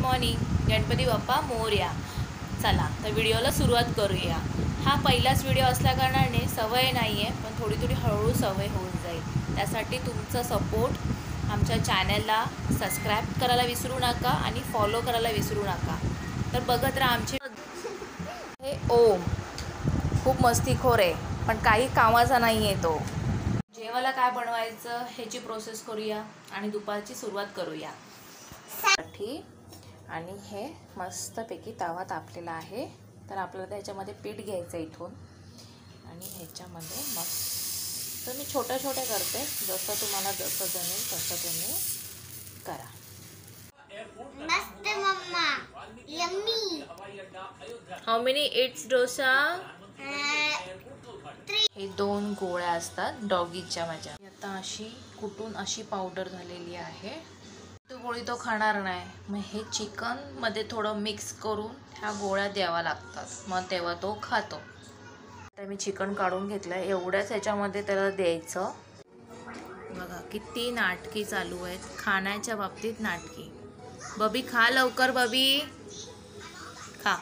Morning, Ganpati Bappa Morya. चला तर व्हिडिओला सुरुवात करूया। हा पहिलाच व्हिडिओ असल्याकारणाने सवय नाही आहे, पण थोडी थोडी हळूहळू सवय होऊन जाईल। त्यासाठी तुमचा सपोर्ट आमच्या चॅनलला सबस्क्राईब करायला विसरू नका आणि फॉलो करायला विसरू नका। तर बघत राहा आमचे। हे ओम खूप मस्तीखोर आहे, पण काही कामाचा नाही आहे तो। जेवायला काय बनवायचं ह्याची प्रोसेस करूया आणि दुपारची सुरुवात करूया। आणि हे मस्तपैकी तवा तापलेला आहे, तर आपल्याला त्याच्यामध्ये पीठ घ्यायचं इथून आणि ह्याच्यामध्ये मस्त मी छोट्या छोट्या करते, जसं तुम्हाला जसं जमेल तसं तुम्ही करा। मस्त mumma, yummy. How many it's dosa? 3। हे 2 गोळ्या असतात डॉगीच्या माझ्या। आता अशी कुटून अशी पावडर झालेली आहे। तो गोळी तो खाणार नाही, मग हे चिकन मध्ये थोडं मिक्स करून ह्या गोळ्या द्यावा लागतात, मग तेव्हा तो खातो। आता मी चिकन काढून घेतलंय, एवढ्याच ह्याच्यामध्ये त्याला द्यायचं। बघा किती नाटकी चालू आहेत, खाण्याच्या बाबतीत नाटकी। बबी खा लवकर, बबी खा।